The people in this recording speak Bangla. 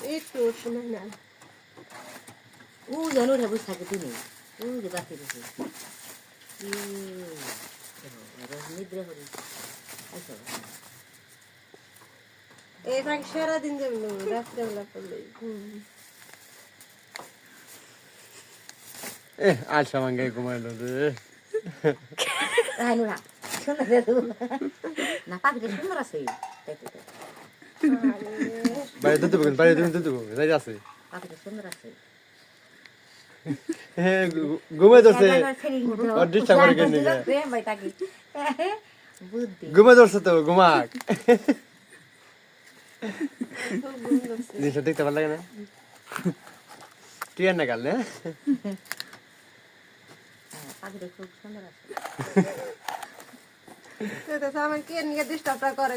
একটু শুনে না ও জানো রে বসে থাকে তুমি ও যে বাকি রয়েছে নিদ্রা করি আচ্ছা এটা সারাদিন যাবে রাত্রেবেলা করলে আলসা মাঙ্গে ঘুমাইলো রে না সুন্দর রে না পাখিটা সুন্দর আছে বাইরে দুধ দেবো বাইরে তুমি দুধ দেবো যাই আছে পাখিটা সুন্দর আছে ঘুমাই ধরছে ডিস্টার্ব করে কেন ঘুমাই ধরছে তো ঘুমাক জিনিসটা দেখতে ভালো লাগে না টিয়ার না কাল না পাখিটা খুব সুন্দর আছে আমার কে নিয়ে ডিস্টার্বটা করে